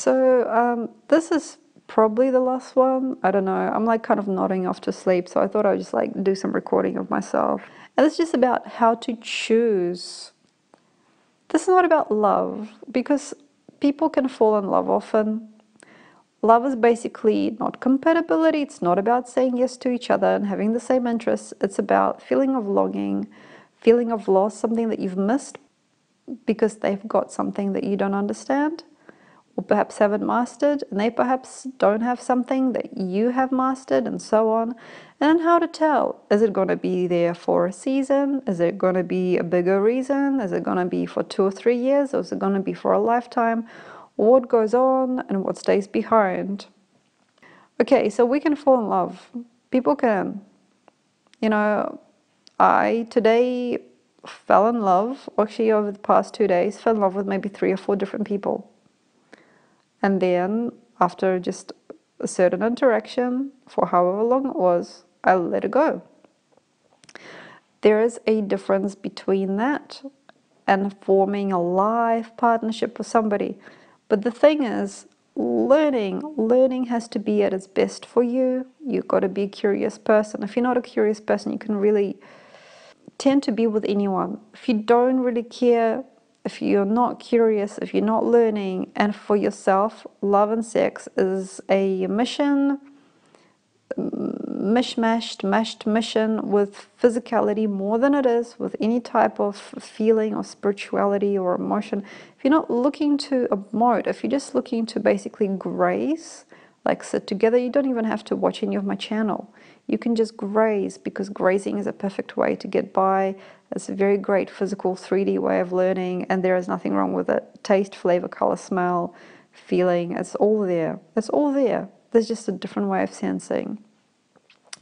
This is probably the last one. I don't know. I'm like kind of nodding off to sleep, so I thought I would just like do some recording of myself. And it's just about how to choose. This is not about love, because people can fall in love often. Love is basically not compatibility. It's not about saying yes to each other and having the same interests. It's about feeling of longing, feeling of loss, something that you've missed because they've got something that you don't understand or perhaps haven't mastered, and they perhaps don't have something that you have mastered, and so on. And how to tell. Is it going to be there for a season? Is it going to be a bigger reason? Is it going to be for 2 or 3 years? Or is it going to be for a lifetime? What goes on and what stays behind? Okay, so we can fall in love. People can. You know, I today fell in love, actually over the past 2 days, fell in love with maybe 3 or 4 different people. And then, after just a certain interaction, for however long it was, I let it go. There is a difference between that and forming a life partnership with somebody. But the thing is, learning has to be at its best for you. You've got to be a curious person. If you're not a curious person, you can really tend to be with anyone. If you don't really care, if you're not curious, if you're not learning, and for yourself, love and sex is a mission, mashed mission with physicality more than it is with any type of feeling or spirituality or emotion. If you're not looking to emote, if you're just looking to basically graze, like sit together, you don't even have to watch any of my channel. You can just graze, because grazing is a perfect way to get by. It's a very great physical 3D way of learning, and there is nothing wrong with it. Taste, flavor, color, smell, feeling, it's all there. It's all there. There's just a different way of sensing,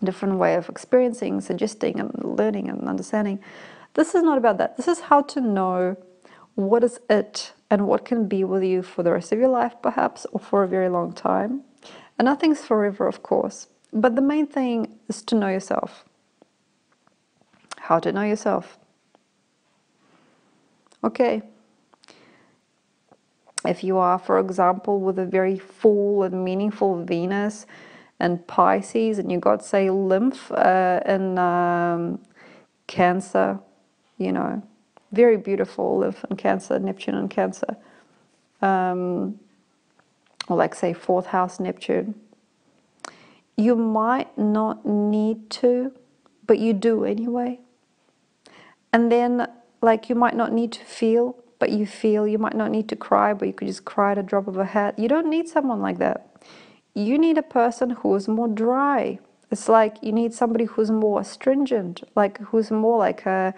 different way of experiencing, suggesting, and learning and understanding. This is not about that. This is how to know what is it and what can be with you for the rest of your life, perhaps, or for a very long time. And nothing's forever, of course. But the main thing is to know yourself. How to know yourself. Okay. If you are, for example, with a very full and meaningful Venus and Pisces, and you got, say, lymph in Cancer, you know, very beautiful lymph in Cancer, Neptune in Cancer, or like, say, 4th house Neptune. You might not need to, but you do anyway. And then, like, you might not need to feel, but you feel. You might not need to cry, but you could just cry at a drop of a hat. You don't need someone like that. You need a person who is more dry. It's like you need somebody who's more astringent, like who's more like a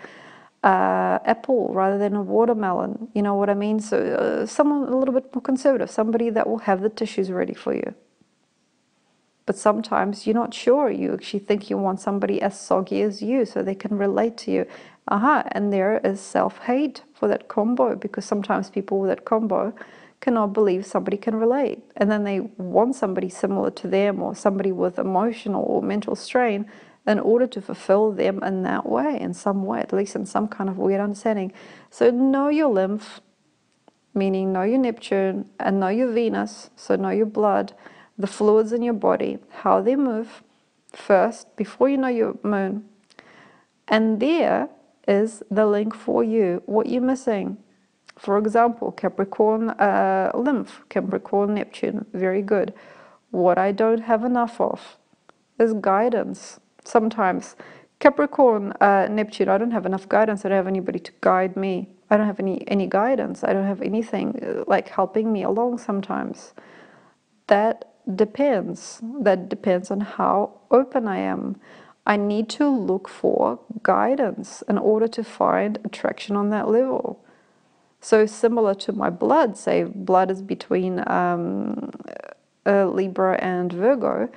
apple rather than a watermelon. You know what I mean? So someone a little bit more conservative, somebody that will have the tissues ready for you. But sometimes you're not sure. You actually think you want somebody as soggy as you so they can relate to you. And there is self-hate for that combo, because sometimes people with that combo cannot believe somebody can relate. And then they want somebody similar to them, or somebody with emotional or mental strain, in order to fulfill them in that way, in some way, at least in some kind of weird understanding. So know your lymph, meaning know your Neptune, and know your Venus, so know your blood, the fluids in your body, how they move first, before you know your moon. And there is the link for you, what you're missing. For example, Capricorn lymph, Capricorn Neptune, very good. What I don't have enough of is guidance. Sometimes Capricorn Neptune, I don't have enough guidance. I don't have anybody to guide me. I don't have any guidance. I don't have anything like helping me along sometimes. That depends. That depends on how open I am. I need to look for guidance in order to find attraction on that level. So similar to my blood, say blood is between Libra and Virgo,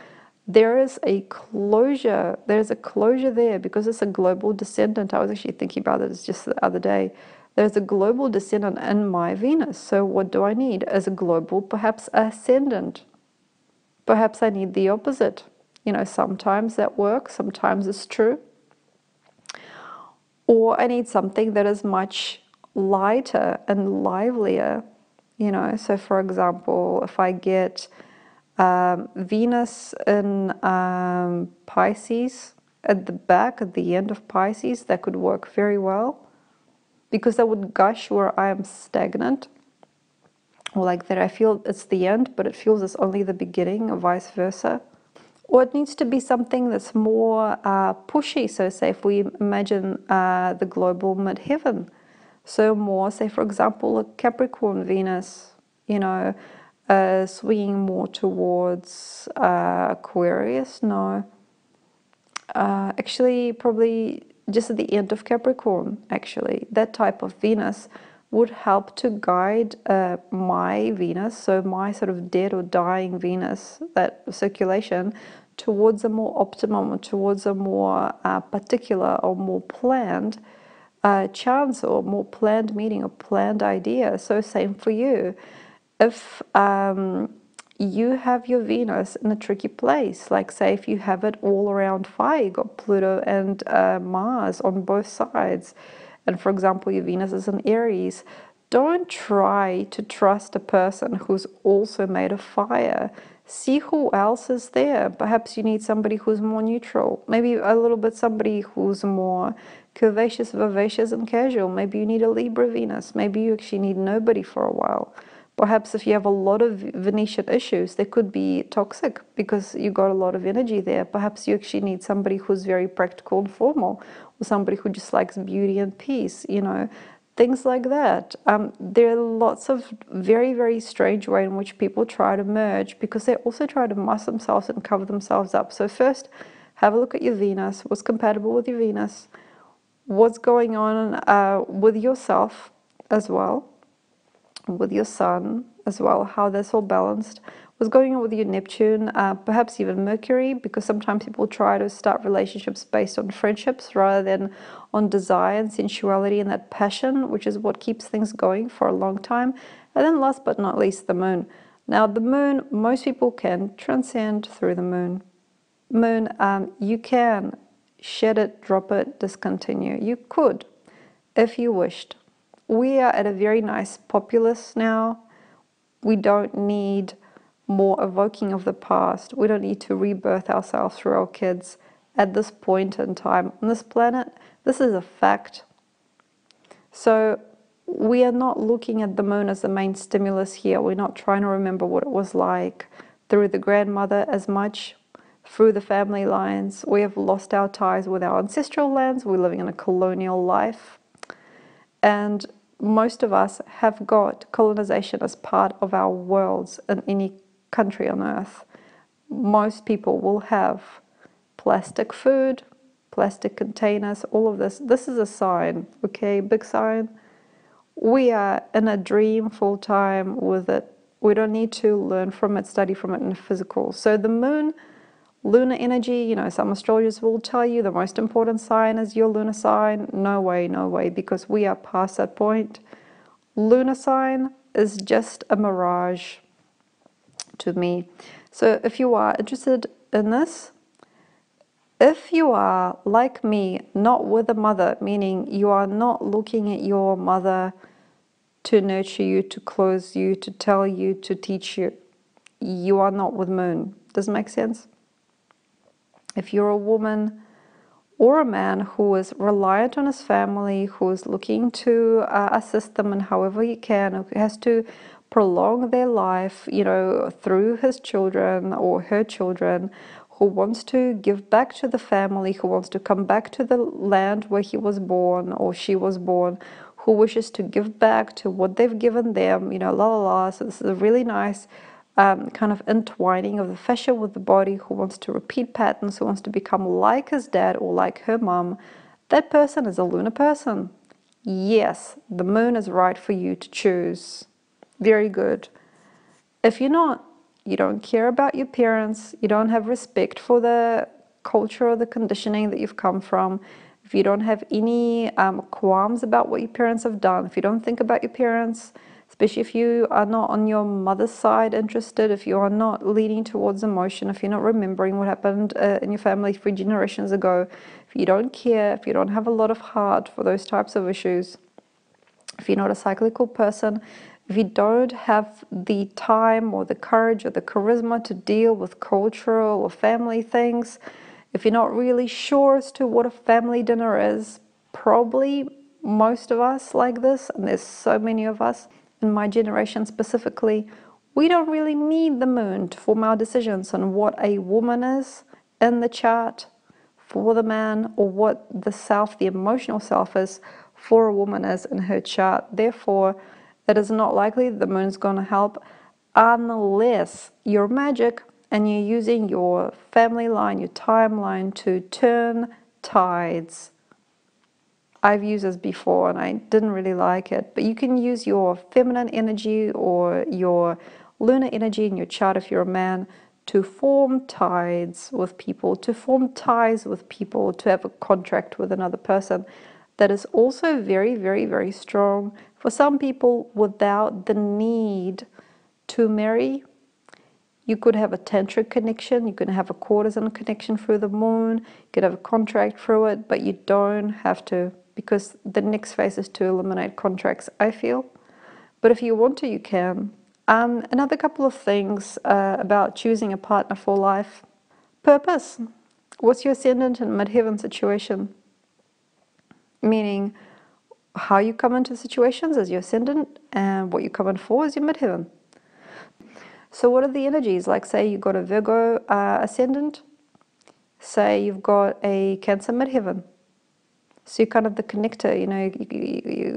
there is a closure. There's a closure there because it's a global descendant. I was actually thinking about this just the other day. There's a global descendant in my Venus. So what do I need as a global, perhaps ascendant? Perhaps I need the opposite. You know, sometimes that works, sometimes it's true. Or I need something that is much lighter and livelier, You know, so for example, if I get Venus in Pisces at the back, at the end of Pisces, that could work very well, because that would gush where I am stagnant, or like that I feel it's the end, but it feels it's only the beginning, or vice versa. Or it needs to be something that's more pushy. So say if we imagine the global midheaven, so more, say for example, a Capricorn Venus, you know, swinging more towards Aquarius. No, actually probably just at the end of Capricorn, actually. That type of Venus would help to guide my Venus, so my sort of dead or dying Venus, that circulation, towards a more optimum, or towards a more particular or more planned chance, or more planned meeting, or planned idea. So same for you. If you have your Venus in a tricky place, like say if you have it all around fire, you got Pluto and Mars on both sides, and for example your Venus is in Aries, don't try to trust a person who's also made of fire. See who else is there. Perhaps you need somebody who's more neutral, maybe a little bit somebody who's more curvaceous, vivacious and casual. Maybe you need a Libra Venus. Maybe you actually need nobody for a while. Perhaps if you have a lot of Venetian issues, they could be toxic because you got a lot of energy there. Perhaps you actually need somebody who's very practical and formal, or somebody who just likes beauty and peace, you know, things like that. There are lots of very, very strange ways in which people try to merge, because they also try to mask themselves and cover themselves up. So first, have a look at your Venus. What's compatible with your Venus? What's going on with yourself as well, with your Sun as well, how that's all balanced. What's going on with your Neptune, perhaps even Mercury, because sometimes people try to start relationships based on friendships rather than on desire and sensuality and that passion, which is what keeps things going for a long time. And then last but not least, the Moon. Now the Moon, most people can transcend through the Moon. Moon, you can shed it, drop it, discontinue. You could, if you wished. We are at a very nice populace now. We don't need more evoking of the past. We don't need to rebirth ourselves through our kids at this point in time on this planet. This is a fact. So we are not looking at the Moon as the main stimulus here. We're not trying to remember what it was like through the grandmother as much, through the family lines. We have lost our ties with our ancestral lands. We're living in a colonial life. And most of us have got colonization as part of our worlds in any country on earth. Most people will have plastic food, plastic containers, all of this. This is a sign, okay, big sign. We are in a dream full time with it. We don't need to learn from it, study from it in physical. So the Moon, lunar energy, you know, some astrologers will tell you the most important sign is your lunar sign. No way, because we are past that point. Lunar sign is just a mirage to me. So if you are interested in this, if you are like me, not with a mother, meaning you are not looking at your mother to nurture you, to clothe you, to tell you, to teach you, you are not with Moon. Does it make sense? If you're a woman or a man who is reliant on his family, who is looking to assist them in however he can, who has to prolong their life, you know, through his children or her children, who wants to give back to the family, who wants to come back to the land where he was born or she was born, who wishes to give back to what they've given them, you know, la la la. So this is a really nice kind of entwining of the fascia with the body, who wants to repeat patterns, who wants to become like his dad or like her mom. That person is a lunar person. Yes, the Moon is right for you to choose. Very good. If you're not, you don't care about your parents, you don't have respect for the culture or the conditioning that you've come from, if you don't have any qualms about what your parents have done, if you don't think about your parents, especially if you are not on your mother's side interested, if you are not leaning towards emotion, if you're not remembering what happened in your family 3 generations ago, if you don't care, if you don't have a lot of heart for those types of issues, if you're not a cyclical person, if you don't have the time or the courage or the charisma to deal with cultural or family things, if you're not really sure as to what a family dinner is, probably most of us like this, and there's so many of us in my generation specifically, we don't really need the moon to form our decisions on what a woman is in the chart for the man, or what the self, the emotional self is for a woman is in her chart. Therefore, it is not likely that the moon's going to help unless you're magic and you're using your family line, your timeline to turn tides. I've used this before and I didn't really like it, but you can use your feminine energy or your lunar energy in your chart if you're a man to form tides with people, to form ties with people, to have a contract with another person. That is also very, very, very strong for some people without the need to marry. You could have a tantric connection, you could have a courtesan connection through the moon, you could have a contract through it, but you don't have to, because the next phase is to eliminate contracts, I feel. But if you want to, you can. Another couple of things about choosing a partner for life. Purpose. What's your ascendant and midheaven situation? Meaning, how you come into situations as your ascendant, and what you come in for is your midheaven. So what are the energies? Like, say you've got a Virgo ascendant, say you've got a Cancer midheaven. So you're kind of the connector, you know,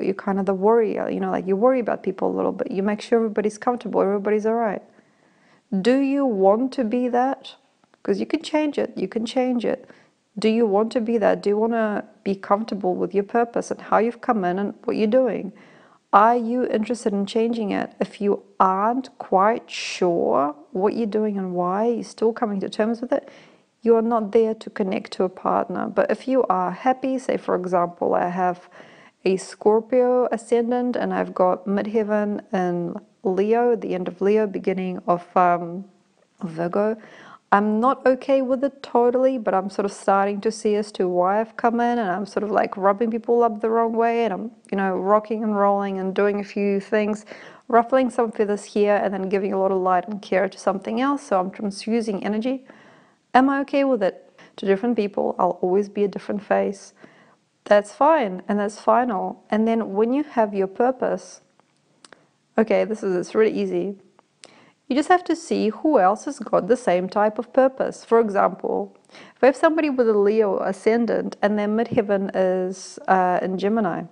you're kind of the warrior, you know, like you worry about people a little bit. You make sure everybody's comfortable, everybody's all right. Do you want to be that? Because you can change it, you can change it. Do you want to be that? Do you want to be comfortable with your purpose and how you've come in and what you're doing? Are you interested in changing it? If you aren't quite sure what you're doing and why, you're still coming to terms with it, you are not there to connect to a partner. But if you are happy, say for example, I have a Scorpio ascendant and I've got midheaven in Leo, the end of Leo, beginning of Virgo. I'm not okay with it totally, but I'm sort of starting to see as to why I've come in, and I'm sort of like rubbing people up the wrong way, and I'm, you know, rocking and rolling and doing a few things, ruffling some feathers here and then giving a lot of light and care to something else. So I'm transfusing energy. Am I okay with it? To different people, I'll always be a different face. That's fine, and that's final. And then when you have your purpose, okay, it's really easy. You just have to see who else has got the same type of purpose. For example, if I have somebody with a Leo ascendant and their midheaven is in Gemini,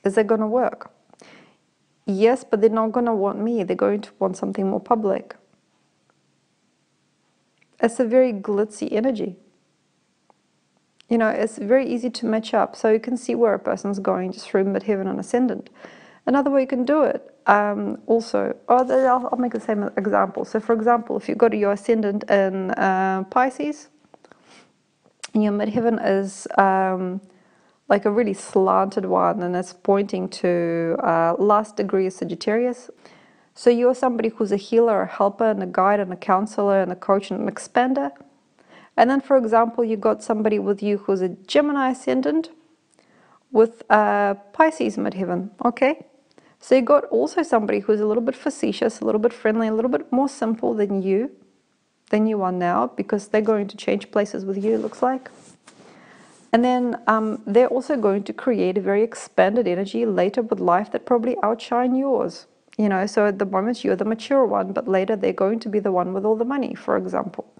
is that going to work? Yes, but they're not going to want me. They're going to want something more public. It's a very glitzy energy. You know, it's very easy to match up. So you can see where a person's going just through midheaven and ascendant. Another way you can do it, I'll make the same example. So for example, if you go to your ascendant in Pisces, and your midheaven is like a really slanted one, and it's pointing to last degree of Sagittarius. So you're somebody who's a healer, a helper, and a guide, and a counselor, and a coach, and an expander. And then, for example, you got somebody with you who's a Gemini ascendant with Pisces midheaven, okay? So you got also somebody who's a little bit facetious, a little bit friendly, a little bit more simple than you are now, because they're going to change places with you, it looks like. And then they're also going to create a very expanded energy later with life that probably outshine yours. You know, so at the moment you're the mature one, but later they're going to be the one with all the money, for example.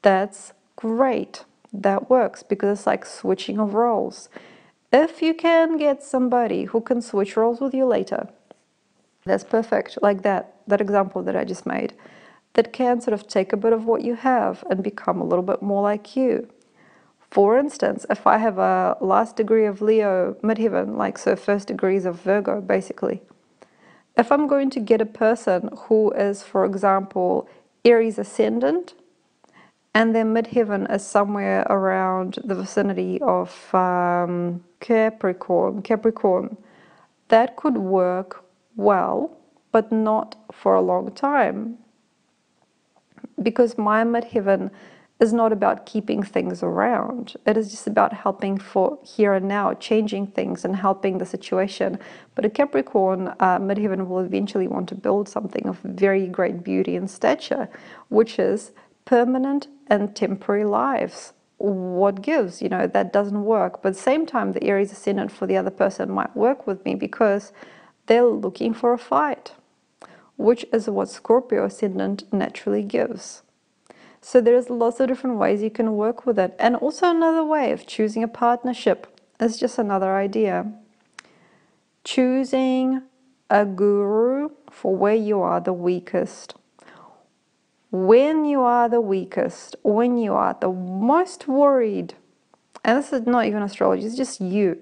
That's great. That works, because it's like switching of roles. If you can get somebody who can switch roles with you later, that's perfect. Like that example that I just made, that can sort of take a bit of what you have and become a little bit more like you. For instance, if I have a last degree of Leo midheaven, like so first degrees of Virgo, basically, if I'm going to get a person who is, for example, Aries ascendant, and their midheaven is somewhere around the vicinity of Capricorn, that could work well, but not for a long time, because my midheaven is not about keeping things around. It is just about helping for here and now, changing things and helping the situation. But a Capricorn midheaven will eventually want to build something of very great beauty and stature, which is permanent and temporary lives. What gives? That doesn't work. But at the same time, the Aries ascendant for the other person might work with me because they're looking for a fight, which is what Scorpio ascendant naturally gives. So there's lots of different ways you can work with it. And also another way of choosing a partnership is just another idea. Choosing a guru for where you are the weakest. When you are the weakest, when you are the most worried, and this is not even astrology, it's just you.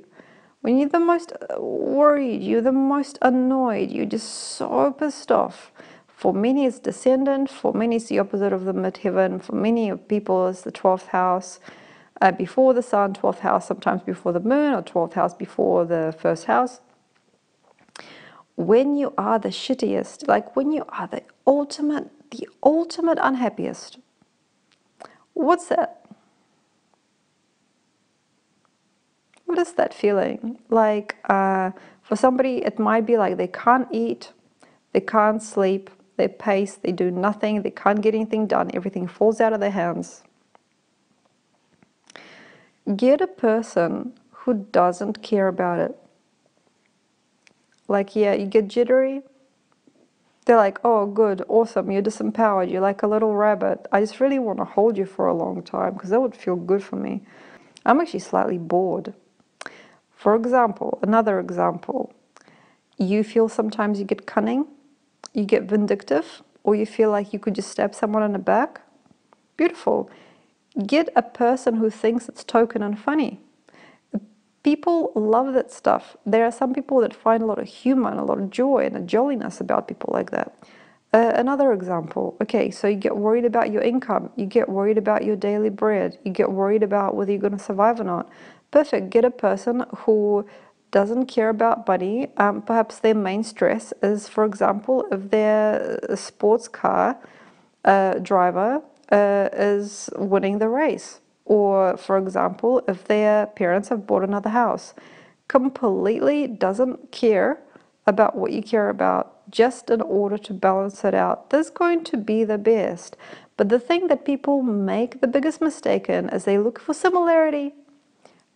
When you're the most worried, you're the most annoyed, you're just so pissed off. For many it's descendant, for many it's the opposite of the midheaven, for many people it's the 12th house before the sun, 12th house sometimes before the moon, or 12th house before the first house. When you are the shittiest, like when you are the ultimate unhappiest, what's that? What is that feeling? Like for somebody, it might be like they can't eat, they can't sleep, they pace, they do nothing, they can't get anything done, everything falls out of their hands. Get a person who doesn't care about it. Like, yeah, you get jittery. They're like, oh, good, awesome, you're disempowered, you're like a little rabbit. I just really want to hold you for a long time because that would feel good for me. I'm actually slightly bored. For example, another example, you feel sometimes you get cunning, you get vindictive, or you feel like you could just stab someone in the back. Beautiful. Get a person who thinks it's token and funny. People love that stuff. There are some people that find a lot of humor and a lot of joy and a jolliness about people like that. Another example, okay, so you get worried about your income, you get worried about your daily bread, you get worried about whether you're going to survive or not. Perfect. Get a person who doesn't care about money. Perhaps their main stress is, for example, if their sports car driver is winning the race. Or, for example, if their parents have bought another house. Completely doesn't care about what you care about, just in order to balance it out. That's going to be the best. But the thing that people make the biggest mistake in is they look for similarity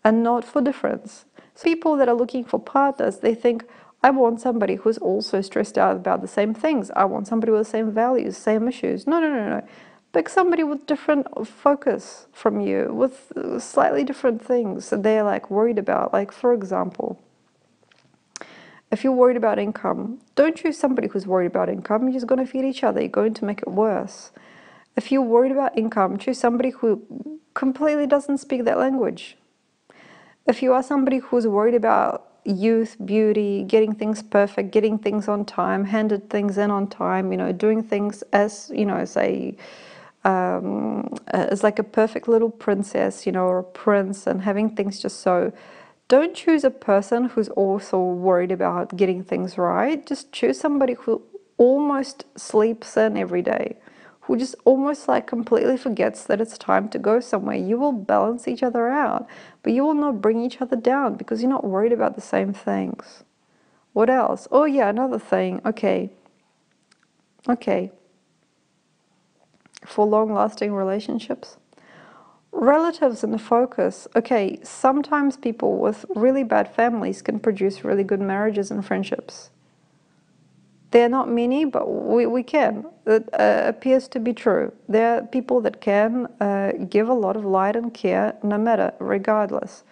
and not for difference. So people that are looking for partners, they think, I want somebody who's also stressed out about the same things. I want somebody with the same values, same issues. No, no, no, no. Pick somebody with different focus from you, with slightly different things that they're like worried about. Like, for example, if you're worried about income, don't choose somebody who's worried about income. You're just going to feed each other. You're going to make it worse. If you're worried about income, choose somebody who completely doesn't speak that language. If you are somebody who's worried about youth, beauty, getting things perfect, getting things on time, handed things in on time, doing things as, say, as like a perfect little princess, or a prince, and having things just so. Don't choose a person who's also worried about getting things right. Just choose somebody who almost sleeps in every day, who just almost like completely forgets that it's time to go somewhere. You will balance each other out, but you will not bring each other down because you're not worried about the same things. What else? Oh yeah, another thing. Okay. For long-lasting relationships, relatives in the focus. Okay, sometimes people with really bad families can produce really good marriages and friendships. There are not many, but we can. It appears to be true. There are people that can give a lot of light and care no matter, regardless.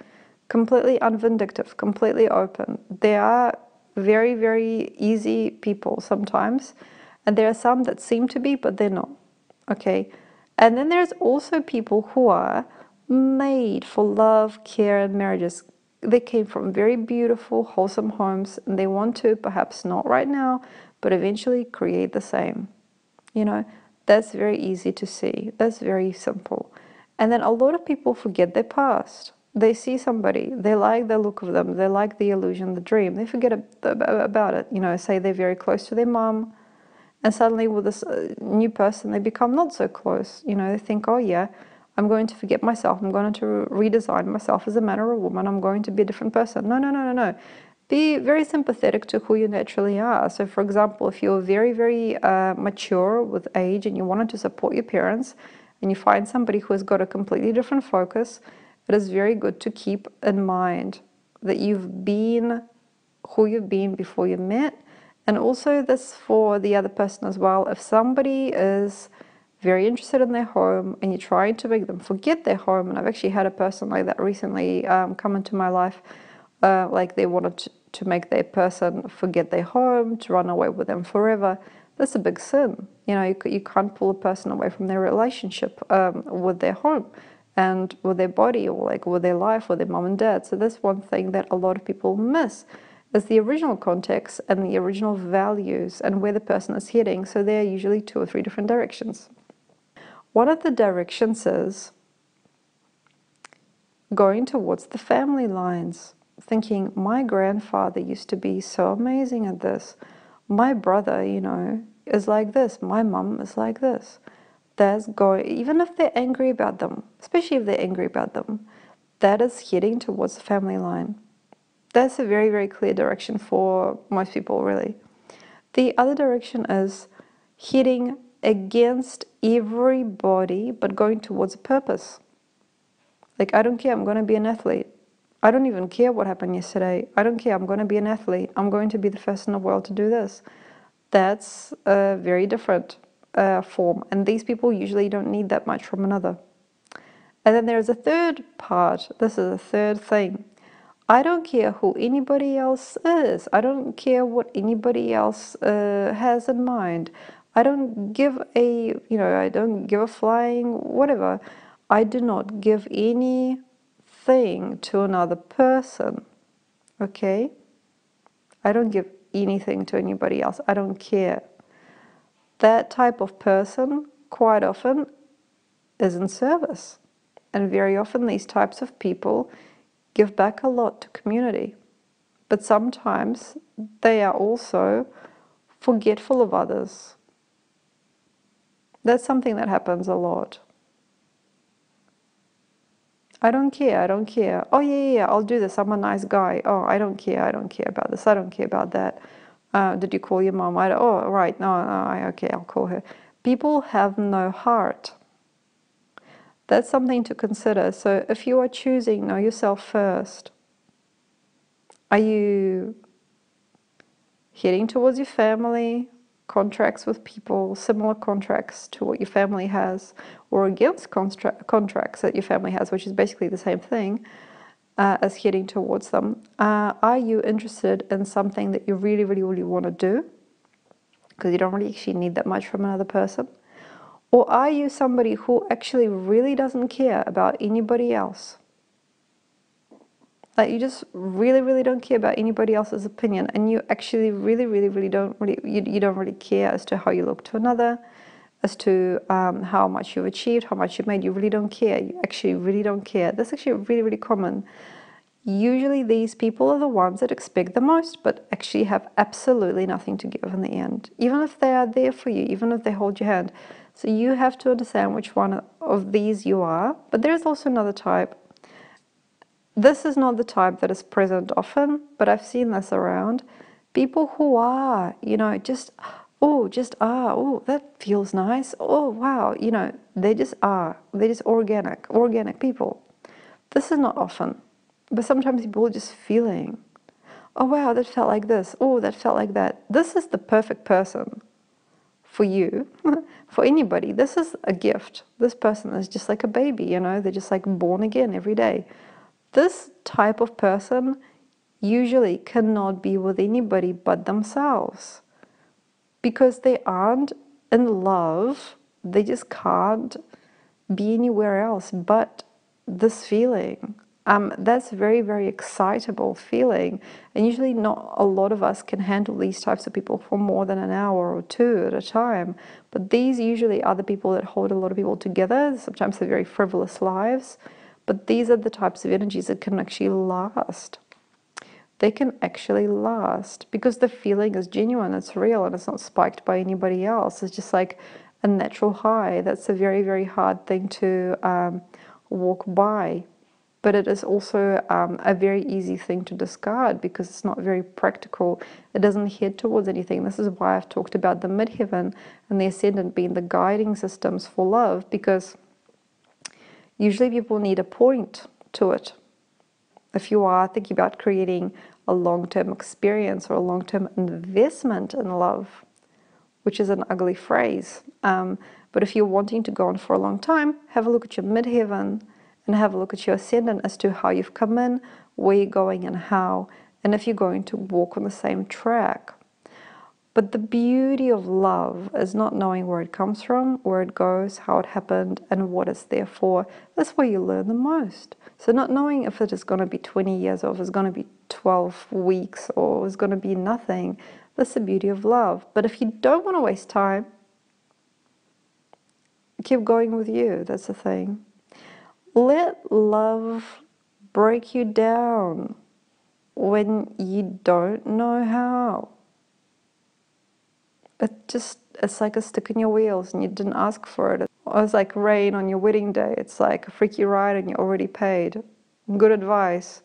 Completely unvindictive, completely open. There are very, very easy people sometimes, and there are some that seem to be, but they're not. Okay, and then there's also people who are made for love, care, and marriages. They came from very beautiful, wholesome homes, and they want to, perhaps not right now, but eventually create the same. That's very easy to see. That's very simple. And then a lot of people forget their past. They see somebody, they like the look of them, they like the illusion, the dream. They forget about it. Say they're very close to their mom, and suddenly with this new person, they become not so close. They think, oh yeah, I'm going to forget myself. I'm going to redesign myself as a man or a woman. I'm going to be a different person. No, no, no, no, no. Be very sympathetic to who you naturally are. So, for example, if you're very, very mature with age and you wanted to support your parents and you find somebody who has got a completely different focus, it is very good to keep in mind that you've been who you've been before you met. And also this for the other person as well. If somebody is very interested in their home and you're trying to make them forget their home, and I've actually had a person like that recently come into my life, like they wanted to make their person forget their home, to run away with them forever. That's a big sin. You know, you can't pull a person away from their relationship with their home and with their body, or like with their life, with their mom and dad. So that's one thing that a lot of people miss, is the original context and the original values and where the person is heading. So there are usually 2 or 3 different directions. One of the directions is going towards the family lines, thinking, my grandfather used to be so amazing at this. My brother, you know, is like this. My mum is like this. That's going, even if they're angry about them, especially if they're angry about them, that is heading towards the family line. That's a very, very clear direction for most people, really. The other direction is heading against everybody, but going towards a purpose. Like, I don't care, I'm going to be an athlete. I don't even care what happened yesterday. I don't care, I'm going to be an athlete. I'm going to be the first in the world to do this. That's a very different form. And these people usually don't need that much from another. And then there's a third part. This is a third thing. I don't care who anybody else is. I don't care what anybody else has in mind. I don't give a, you know, I don't give a flying whatever. I do not give anything to another person, okay? I don't give anything to anybody else. I don't care. That type of person quite often is in service. And very often these types of people give back a lot to community. But sometimes they are also forgetful of others. That's something that happens a lot. I don't care, I don't care. Oh, yeah, I'll do this. I'm a nice guy. Oh, I don't care about this. I don't care about that. Did you call your mom? Oh, right. No, okay, I'll call her. People have no heart. That's something to consider. So if you are choosing, know yourself first. Are you heading towards your family, contracts with people, similar contracts to what your family has, or against contracts that your family has, which is basically the same thing as heading towards them? Are you interested in something that you really, really, really want to do, because you don't really actually need that much from another person? Or are you somebody who actually really doesn't care about anybody else? Like, you just really, really don't care about anybody else's opinion, and you actually really, really, really don't really, you don't really care as to how you look to another, as to how much you've achieved, how much you've made. You really don't care. You actually really don't care. That's actually really, really common. Usually these people are the ones that expect the most, but actually have absolutely nothing to give in the end, even if they are there for you, even if they hold your hand. So you have to understand which one of these you are. But there's also another type. This is not the type that is present often, but I've seen this around. People who are, you know, just are, oh, that feels nice. Oh, wow, you know, they just are. They're just organic people. This is not often, but sometimes people are just feeling, oh, wow, that felt like this. Oh, that felt like that. This is the perfect person for you, for anybody. This is a gift. This person is just like a baby, you know, they're just like born again every day. This type of person usually cannot be with anybody but themselves, because they aren't in love. They just can't be anywhere else but this feeling. That's a very, very excitable feeling, and usually not a lot of us can handle these types of people for more than an hour or 2 at a time. But these usually are the people that hold a lot of people together. Sometimes they're very frivolous lives, but these are the types of energies that can actually last. They can actually last because the feeling is genuine, it's real, and it's not spiked by anybody else. It's just like a natural high. That's a very, very hard thing to walk by. But it is also a very easy thing to discard because it's not very practical. It doesn't head towards anything. This is why I've talked about the midheaven and the ascendant being the guiding systems for love, because usually people need a point to it. If you are thinking about creating a long-term experience or a long-term investment in love, which is an ugly phrase, but if you're wanting to go on for a long time, have a look at your midheaven and have a look at your ascendant as to how you've come in, where you're going and how, and if you're going to walk on the same track. But the beauty of love is not knowing where it comes from, where it goes, how it happened, and what it's there for. That's where you learn the most. So not knowing if it is going to be 20 years or if it's going to be 12 weeks or it's going to be nothing, that's the beauty of love. But if you don't want to waste time, keep going with you. That's the thing. Let love break you down when you don't know how. It's like a stick in your wheels and you didn't ask for it. It's like rain on your wedding day. It's like a freaky ride and you're already paid. Good advice.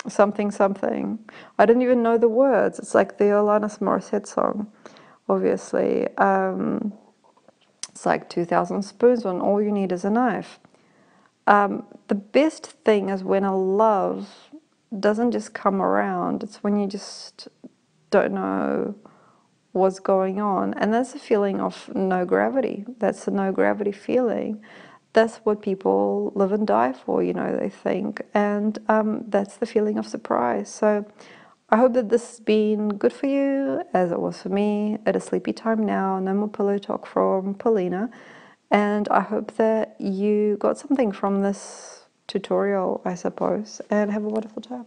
Something, something. I didn't even know the words. It's like the Alanis Morissette song, obviously. It's like 2,000 spoons when all you need is a knife. The best thing is when a love doesn't just come around. It's when you just don't know what's going on, and that's a feeling of no gravity. That's a no gravity feeling. That's what people live and die for, they think, and that's the feeling of surprise. So I hope that this has been good for you, as it was for me. It is sleepy time now. No more pillow talk from Polina, and I hope that you got something from this tutorial, I suppose, and have a wonderful time.